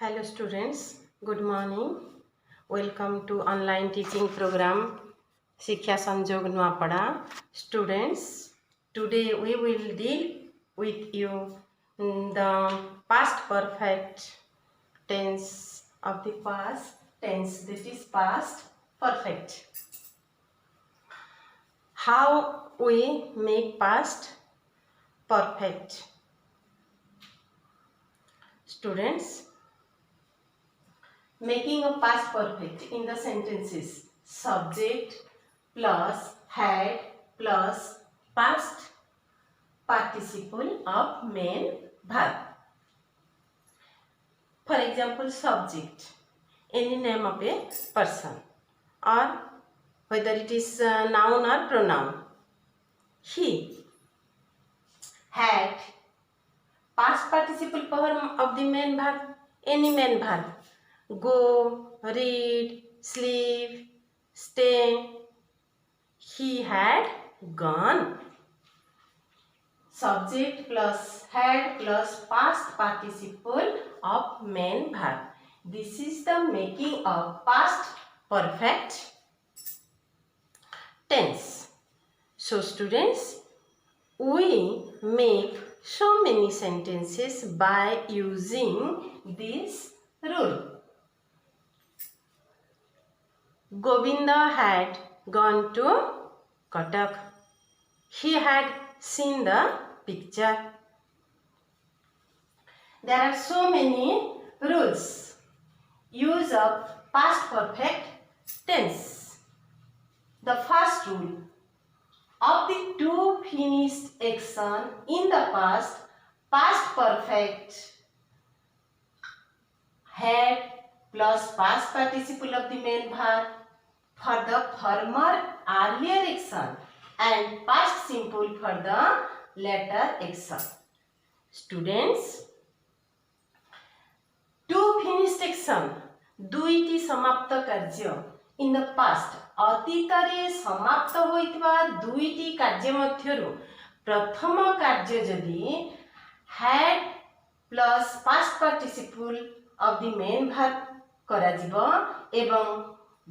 Hello students, good morning. Welcome to online teaching program Shiksha Sanjog Nuapada. Students, today we will deal with you the past perfect tense of the past tense, that is past perfect. How we make past perfect. Students, making a past perfect in the sentences subject plus had plus past participle of main verb. For example, subject, any name of a person, or whether it is noun or pronoun. He had, past participle form of the main verb, any main verb. Go, read, sleep, stay. He had gone. Subject plus had plus past participle of main verb. This is the making of past perfect tense. So students, we make so many sentences by using this rule. Govinda had gone to Cuttack. He had seen the picture. There are so many rules. Use of past perfect tense. The first rule, of the two finished action in the past perfect had plus past participle of the main verb for the former earlier action and past simple for the later action. Students, two finished action, दुईटी समाप्त कार्य in the past, अतीतरे समाप्त होइतबा दुईटी कार्य मध्यरु प्रथम कार्य जदि had plus past participle of the main verb करा जिवो एवं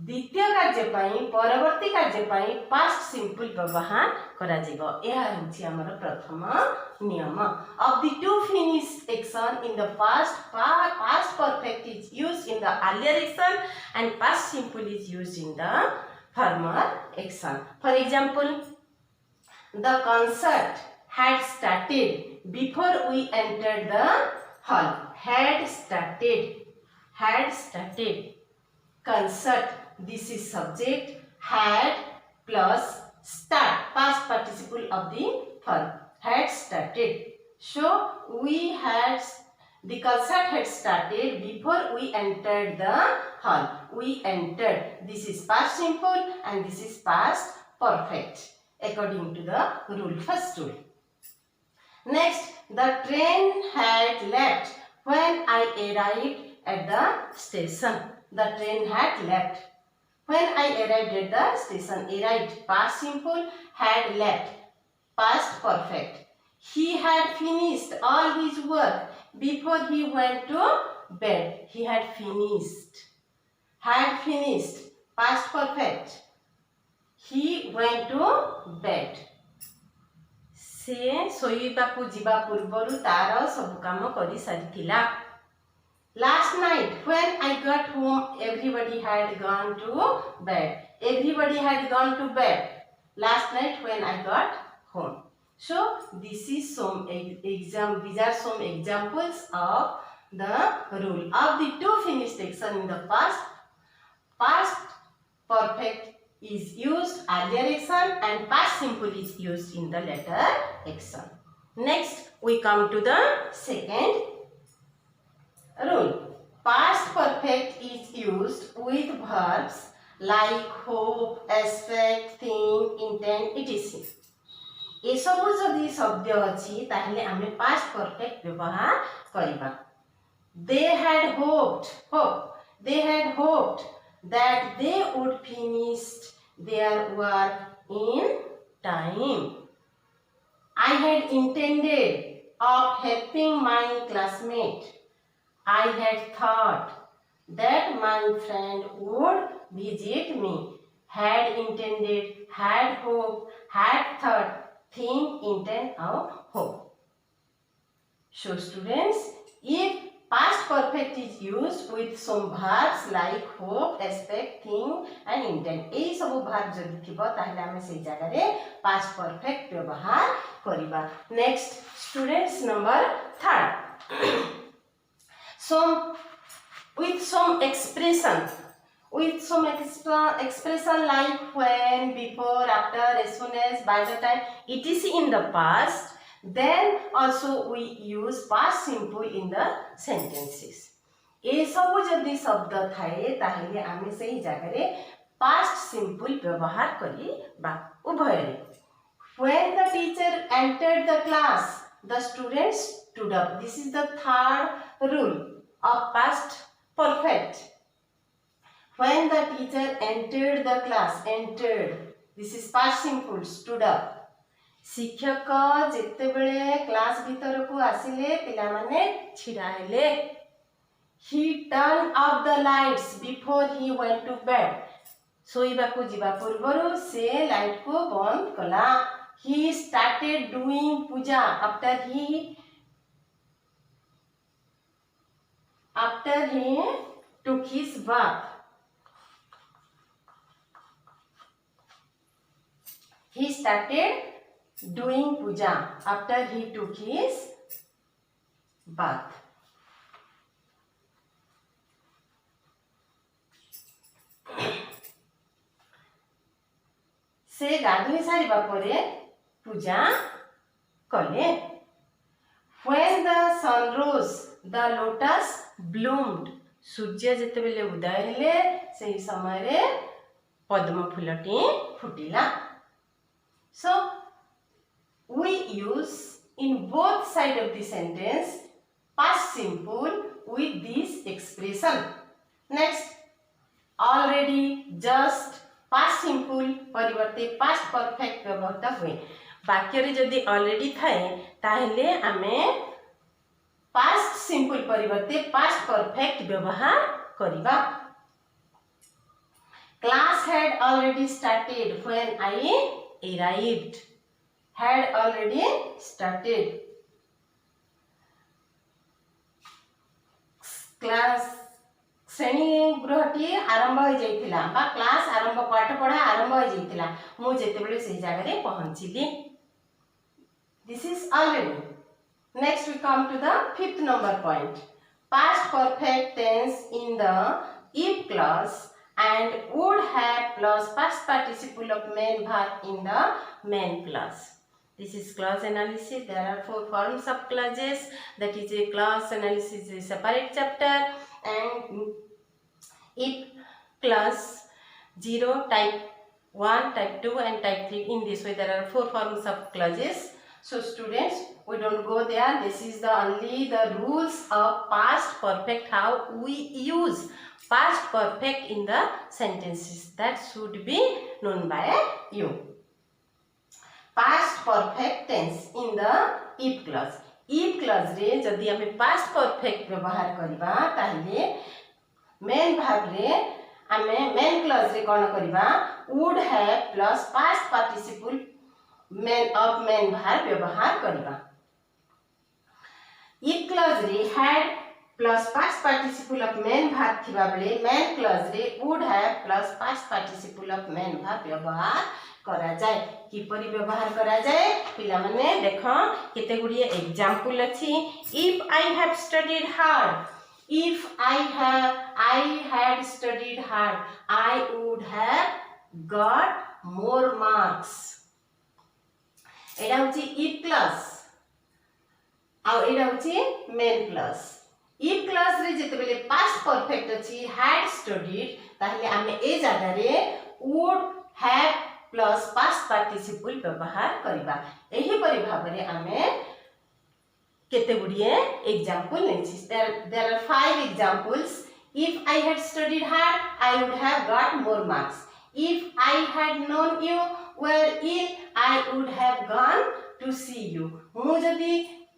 द्वितीय कार्य पई परवर्ती कार्य पई पास्ट सिंपल व्यवहार करा जिवो। यह होछि हमर प्रथम नियम। of the two finished action in the past perfect is used in the earlier action and past simple is used in the former action. For example, the concert had started before we entered the hall. Had started concert, this is subject, had plus start, past participle of the verb, had started. So we had, the concert had started before we entered the hall. We entered, this is past simple and this is past perfect according to the rule, first rule. Next, the train had left when I arrived at the station. The train had left when I arrived at the station. Arrived, past simple, had left, past perfect. He had finished all his work before he went to bed. He had finished, past perfect. He went to bed. से सोइबाकू जिबा पूर्वरु तार सब काम करि सारिथिला. Last night when I got home everybody had gone to bed. Everybody had gone to bed last night when I got home. So this is some these are some examples of the rule. Of the two finished action in the past perfect is used earlier action and past simple is used in the later action. Next we come to the second rule. Past perfect is used with verbs like hope, expect, think, intend, etc. ए सब जदि शब्द अछि ताहले आमे past perfect व्यवहार करिबा. They had hoped that they would finish their work in time. I had intended of helping my classmate. I had thought that my friend would visit me. Had intended, had hoped, had thought, think, intend, or hope. So students, if past perfect is used with some verbs like hope, expect, think and intend, এই ସବୁ verb যদি থিବ তাহলে ଆମେ সেই জায়গাରେ past perfect ব্যবহার করিবা. Next students number 3. Some expression like when, before, after, as soon as, by the time, etc. in the past. Then also we use past simple in the sentences. ए सब जदि शब्द थाए ताहले आमे सही जगह past simple व्यवहार करिबा उभयरे. When the teacher entered the class, the students stood up. This is the third rule of past perfect. When the teacher entered the class, entered, this is past simple, stood up. शिक्षक जेतेबेले class भीतर को आसिले पिला माने छिड़ा हेले. He turned off the lights before he went to bed. सोइबा को जिबा पूर्वरु से light को बंद कला. He started doing puja after he took his bath. He started doing puja after he took his bath. से गाधोई सारिबा परे पूजा कले. When the sun rose, the lotus bloomed. सूर्य जेतेबेले उदय हेले सेही समय रे पद्म फूलटी फुटिला. So we use in both side of the sentence past simple with this expression. Next, already, just, past simple परिवर्ते past perfect व्यवहार हुए. वाक्य रे जदि already थाए ताहले आमे past simple परिवर्ते past perfect व्यवहार करिबा. Class had already started when I arrived. Had already started. Class श्रेणी गृहटी आरंभ हो जाइतिला बा क्लास आरंभ पाठ पढ़ा आरंभ हो जाइतिला मु जेतेबेले से जगह रे पहुंचिली. This is already. Next we come to the fifth number point. Past perfect tense in the if clause and would have plus past participle of main verb in the main clause. This is clause analysis. There are 4 forms of clauses. That is a clause analysis is a separate chapter. And if clause 0, type 1, type 2 and type 3. In this way there are 4 forms of clauses. So students, we don't go there. This is only the rules of past perfect, how we use past perfect in the sentences. That should be known by you. Past perfect tense in the if clause. If clause रे जदि हमें past perfect व्यवहार करिबा ताहिले main verb रे हमें main clause रे कोन करिबा would have plus past participle main of main verb व्यवहार करिबा. if clause रे had plus past participle of main verb थिबा बेले main clause रे would have plus past participle of main verb व्यवहार करा जाए. किपरि व्यवहार करा जाए पिला माने देखो केते गुडी एग्जांपल अछि. if I have studied hard, if I had studied hard, I would have got more marks. एडा होची if clause आ एडा होची main clause. if clause रे जेते बेले past perfect अछि had studied ताहले आमे ए जागा रे would have plus past participle व्यवहार करिबा. एही परि भाबरे आमे केते गुडिए example नेछि. There are 5 examples. if I had studied hard, I would have got more marks. if I had known you were ill, I would have gone to see you. मु जदि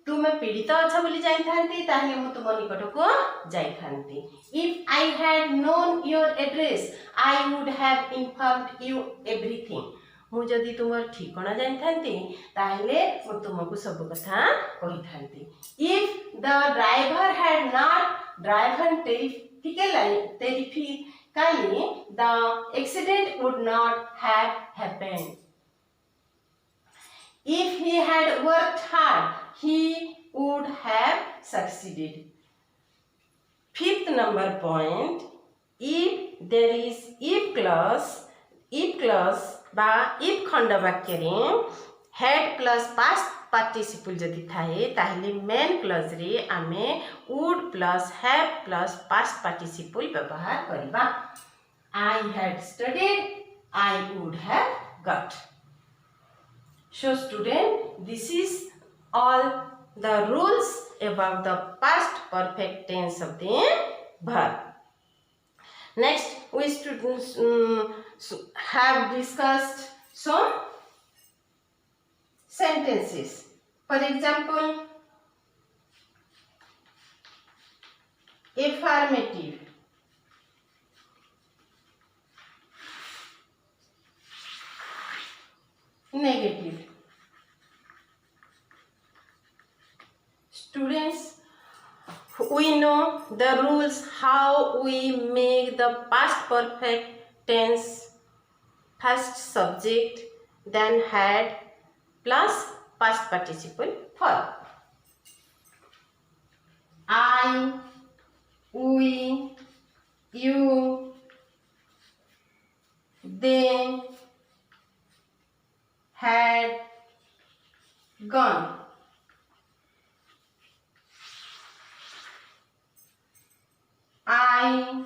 तुमे पीड़ित अच्छा बोली जाई थांती ताहले मु तुम निकट को जाई थांती। If I had known your address I would have informed you everything. मु जदि तुम ठिकाना जाई थांती ताहले मु तुमको सब कथा कहि थांती। If the driver had not driven terrifically the accident would not have happened. If he had worked hard, he would have succeeded. Fifth number point, if there is if clause बा if खंड वाक्य रे head plus past participle जदि थाए ताहले main clause रे आमे would plus have plus past participle व्यवहार करबा। I had studied, I would have got. So student, this is all the rules about the past perfect tense of the verb. Next, we students have discussed some sentences. For example, affirmative, negative. Students, we know the rules how we make the past perfect tense first subject then had plus past participle verb. I, we, you, they had gone. I,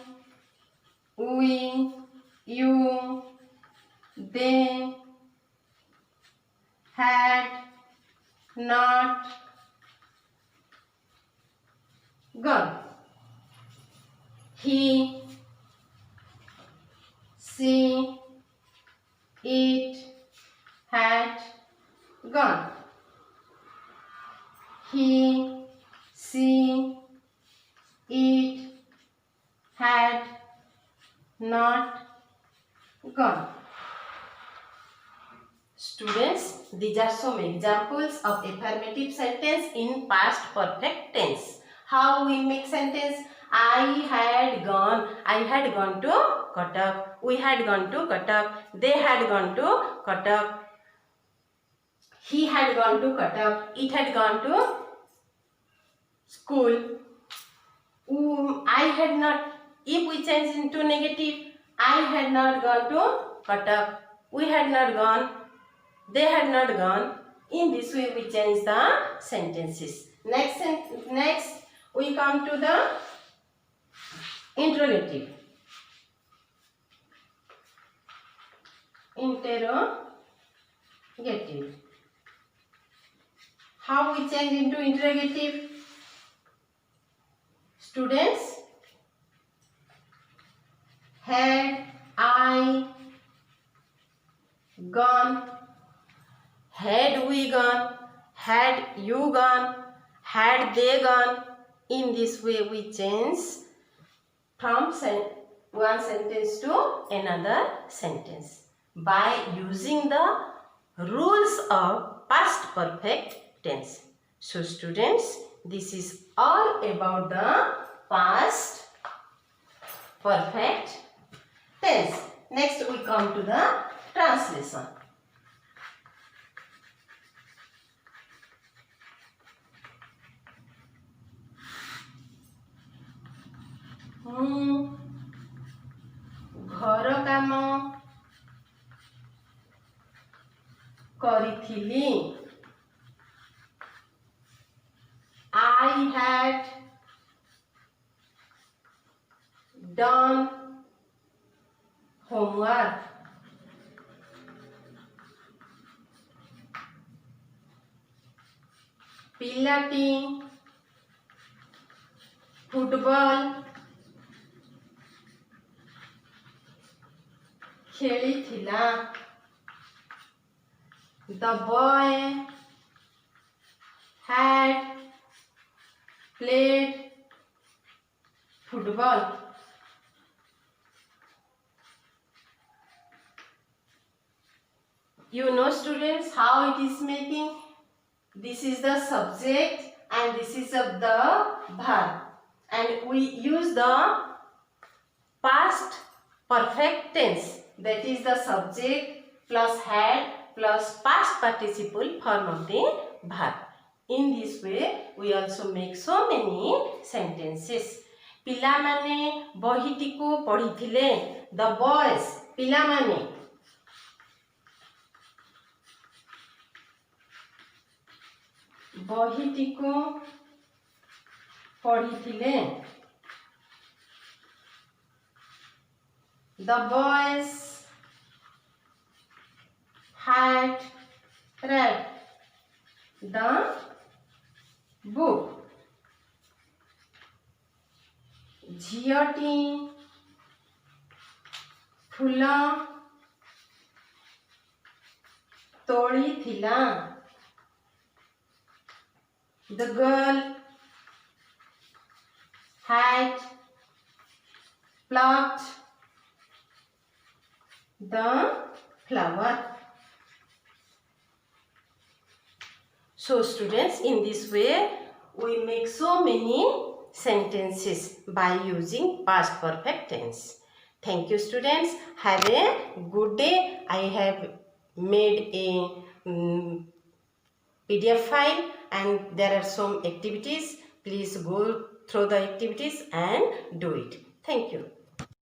we, you, they had not gone. He, she, it had gone. He, she, it had not gone. Students, these are some examples of affirmative sentence in past perfect tense. How we make sentence? I had gone to Cuttack. We had gone to Cuttack. They had gone to Cuttack. He had gone to Cuttack. It had gone to school. I had not. If we change into negative, I had not gone to Cuttack. We had not gone. They had not gone. In this way, we change the sentences. Next, we come to the interrogative. Interrogative. How we change into interrogative? Students, had I gone? Had we gone? Had you gone? Had they gone? In this way we change from one sentence to another sentence by using the rules of past perfect tense. So students, this is all about the past perfect tense. Next we come to the translation. घर काम करिथिली. I had done homework. पिलाटी football खेलिथिला. The boy had played football. You know students how it is making? This is the subject and this is the verb, and we use the past perfect tense, that is the subject plus had plus past participle form of the verb. In this way we also make so many sentences. ପିଲାମାନେ ବହିଟିକୁ ପଢ଼ିଥିଲେ. The boys, ପିଲାମାନେ ବହିଟିକୁ ପଢ଼ିଥିଲେ. The boys had read the book. ଝିଅଟି ଫୁଲ ତୋଳିଥିଲା. The girl had plucked the flower. So students, in this way we make so many sentences by using past perfect tense. Thank you students. Have a good day. I have made a PDF file and there are some activities. Please go through the activities and do it. Thank you.